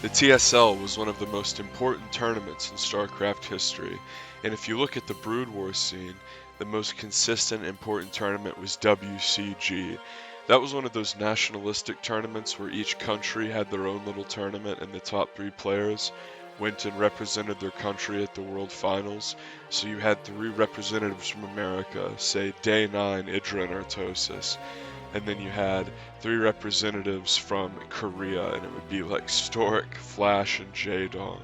The TSL was one of the most important tournaments in Starcraft history, and if you look at the Brood War scene, the most consistent important tournament was WCG. That was one of those nationalistic tournaments where each country had their own little tournament and the top 3 players went and represented their country at the World Finals. So you had 3 representatives from America, say Day 9, IdrA and Artosis, and then you had 3 representatives from Korea, and it would be like Stork, Flash, and Jaedong.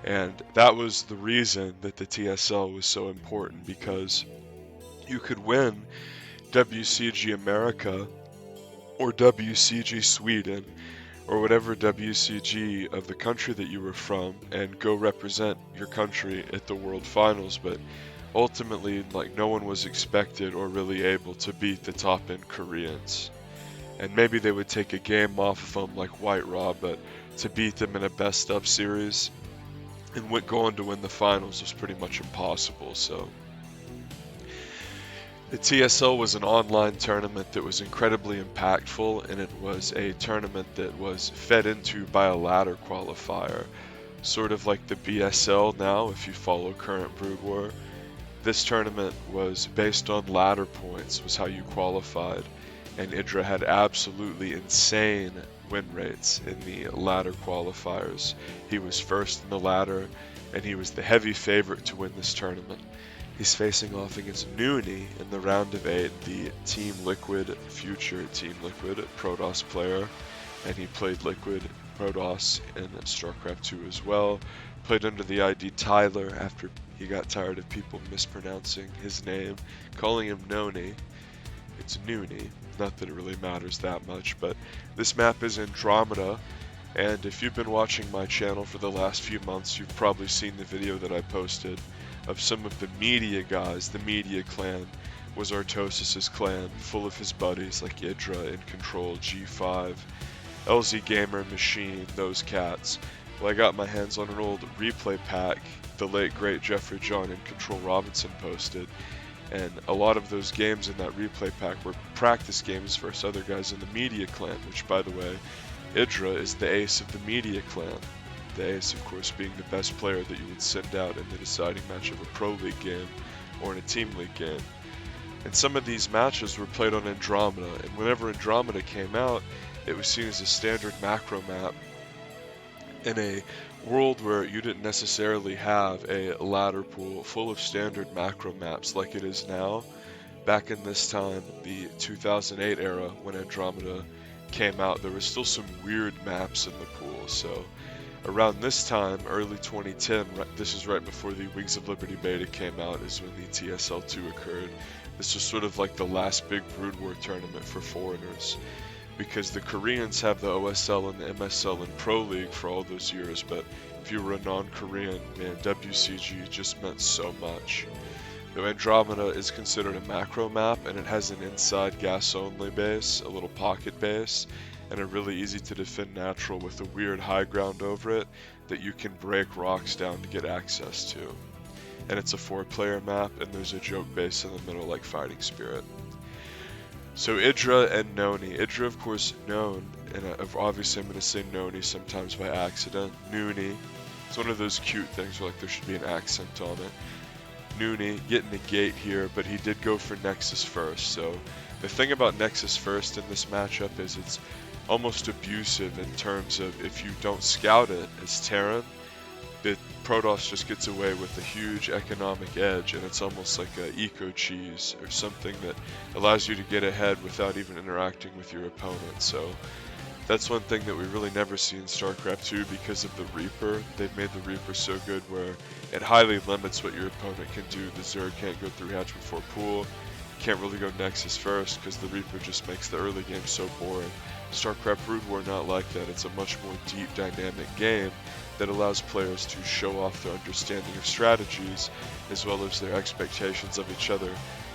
And that was the reason that the TSL was so important, because you could win WCG America or WCG Sweden or whatever WCG of the country that you were from and go represent your country at the World Finals, but ultimately, like, no one was expected or really able to beat the top-end Koreans. And maybe they would take a game off of them like White Raw, but to beat them in a best-of series and go on to win the finals was pretty much impossible. So the TSL was an online tournament that was incredibly impactful, and it was a tournament that was fed into by a ladder qualifier, sort of like the BSL now if you follow current Brood War. This tournament was based on ladder points, was how you qualified, and IdrA had absolutely insane win rates in the ladder qualifiers. He was first in the ladder, and he was the heavy favorite to win this tournament. He's facing off against NonY in the round of 8, the Team Liquid, future Team Liquid Protoss player, and he played Liquid Protoss in Starcraft 2 as well. Played under the ID Tyler after he got tired of people mispronouncing his name, calling him NonY. It's NonY, not that it really matters that much, but this map is Andromeda, and if you've been watching my channel for the last few months, you've probably seen the video that I posted of some of the media guys. The media clan was Artosis' clan, full of his buddies like IdrA, In Control, G5, LZ Gamer, Machine, those cats. Well, I got my hands on an old replay pack the late great Jeffrey John In Control Robinson posted, and a lot of those games in that replay pack were practice games versus other guys in the media clan, which, by the way, IdrA is the ace of the media clan. The ace, of course, being the best player that you would send out in the deciding match of a Pro League game or in a Team League game. And some of these matches were played on Andromeda, and whenever Andromeda came out, it was seen as a standard macro map in a world where you didn't necessarily have a ladder pool full of standard macro maps like it is now. Back in this time, the 2008 era, when Andromeda came out, there was still some weird maps in the pool. So around this time, early 2010, this is right before the Wings of Liberty beta came out, is when the TSL2 occurred. This was sort of like the last big Brood War tournament for foreigners, because the Koreans have the OSL and the MSL and Pro League for all those years, but if you were a non-Korean, man, WCG just meant so much. Now, Andromeda is considered a macro map, and it has an inside gas-only base, a little pocket base, and a really easy to defend natural with a weird high ground over it that you can break rocks down to get access to. And it's a 4-player map, and there's a joke base in the middle like Fighting Spirit. So IdrA and NonY. IdrA, of course, known, and obviously I'm going to say NonY sometimes by accident. NonY. It's one of those cute things where like there should be an accent on it. NonY getting the gate here, but he did go for Nexus first. So the thing about Nexus first in this matchup is it's almost abusive in terms of if you don't scout it as Terran, the Protoss just gets away with a huge economic edge, and it's almost like a eco cheese or something that allows you to get ahead without even interacting with your opponent. So that's one thing that we really never see in StarCraft 2 because of the Reaper. They've made the Reaper so good where it highly limits what your opponent can do. The Zerg can't go through hatch before pool, can't really go Nexus first because the Reaper just makes the early game so boring. StarCraft Brood War not like that. It's a much more deep, dynamic game that allows players to show off their understanding of strategies as well as their expectations of each other.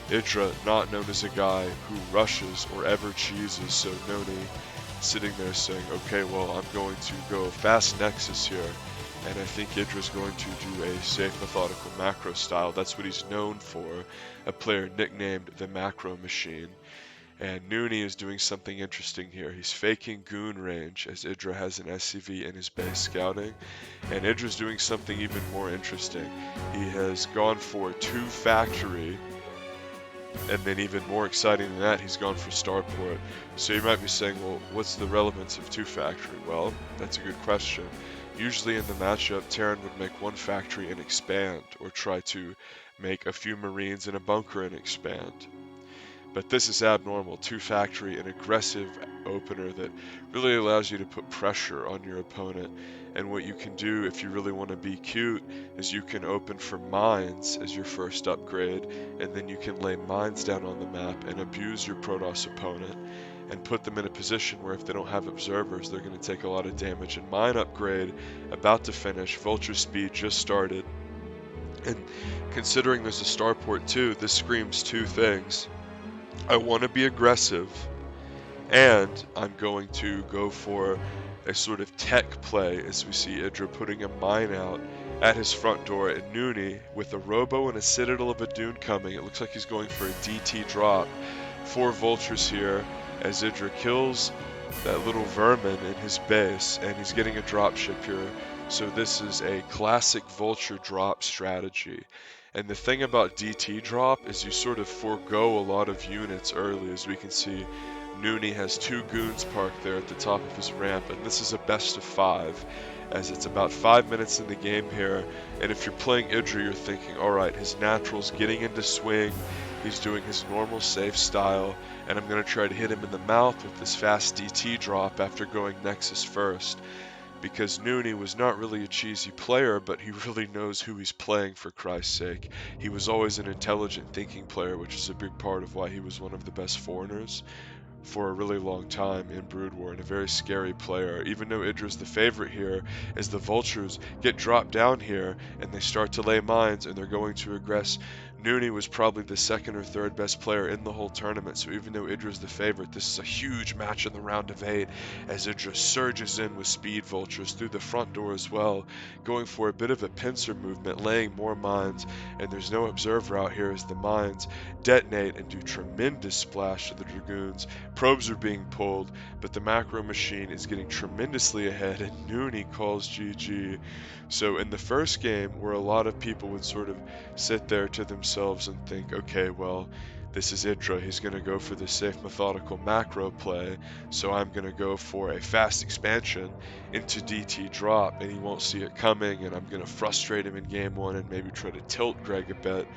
IdrA, not known as a guy who rushes or ever cheeses, so NonY sitting there saying, okay, well, I'm going to go fast Nexus here, and I think IdrA's going to do a safe, methodical macro style. That's what he's known for, a player nicknamed the Macro Machine. And NonY is doing something interesting here. He's faking goon range as IdrA has an SCV in his base scouting. And IdrA's doing something even more interesting. He has gone for 2 factory, and then even more exciting than that, he's gone for starport. So you might be saying, well, what's the relevance of 2 factory? Well, that's a good question. Usually in the matchup, Terran would make 1 factory and expand, or try to make a few marines in a bunker and expand. But this is abnormal. 2 factory, an aggressive opener that really allows you to put pressure on your opponent. And what you can do if you really want to be cute is you can open for mines as your first upgrade, and then you can lay mines down on the map and abuse your Protoss opponent and put them in a position where if they don't have observers, they're going to take a lot of damage. And mine upgrade about to finish, vulture speed just started. And considering there's a starport too, this screams 2 things. I want to be aggressive, and I'm going to go for a sort of tech play as we see IdrA putting a mine out at his front door, and NonY with a robo and a citadel of a dune coming. It looks like he's going for a DT drop. 4 vultures here as IdrA kills that little vermin in his base, and he's getting a drop ship here. So this is a classic vulture drop strategy. And the thing about DT drop is you sort of forego a lot of units early. As we can see, NonY has 2 goons parked there at the top of his ramp, and this is a best of 5, as it's about 5 minutes in the game here. And if you're playing IdrA, you're thinking, alright, his natural's getting into swing, he's doing his normal safe style, and I'm going to try to hit him in the mouth with this fast DT drop after going Nexus first. Because NonY was not really a cheesy player, but he really knows who he's playing, for Christ's sake. He was always an intelligent thinking player, which is a big part of why he was one of the best foreigners for a really long time in Brood War, and a very scary player. Even though IdrA's the favorite here, as the vultures get dropped down here and they start to lay mines and they're going to aggress, NonY was probably the 2nd or 3rd best player in the whole tournament. So even though IdrA's the favorite, this is a huge match in the round of 8 as IdrA surges in with speed vultures through the front door as well, going for a bit of a pincer movement, laying more mines, and there's no observer out here as the mines detonate and do tremendous splash to the dragoons. Probes are being pulled, but the macro machine is getting tremendously ahead, and NonY calls GG. So in the first game, where a lot of people would sort of sit there to themselves and think, okay, well, this is IdrA, he's going to go for the safe methodical macro play, so I'm going to go for a fast expansion into DT drop, and he won't see it coming, and I'm going to frustrate him in game 1 and maybe try to tilt Greg a bit.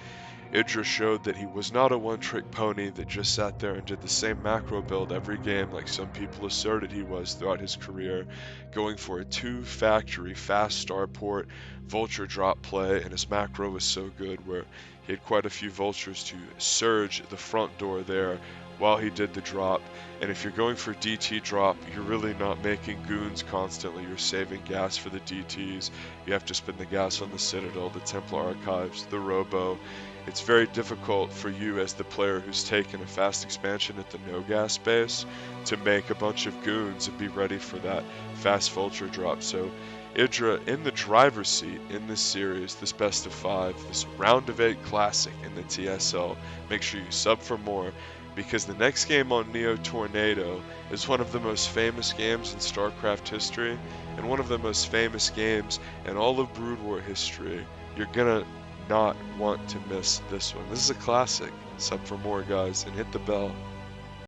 IdrA showed that he was not a one-trick pony that just sat there and did the same macro build every game like some people asserted he was throughout his career, going for a 2-factory fast starport vulture drop play, and his macro was so good where he had quite a few vultures to surge the front door there while he did the drop. And if you're going for DT drop, you're really not making goons constantly, you're saving gas for the DTs. You have to spend the gas on the Citadel, the Templar Archives, the Robo. It's very difficult for you as the player who's taken a fast expansion at the no gas base to make a bunch of goons and be ready for that fast vulture drop. So IdrA in the driver's seat in this series, this best of 5, this round of 8 classic in the TSL. Make sure you sub for more, because the next game on Neo Tornado is one of the most famous games in Starcraft history, and one of the most famous games in all of Brood War history. You're gonna not want to miss this one. This is a classic. Sub for more, guys, and hit the bell.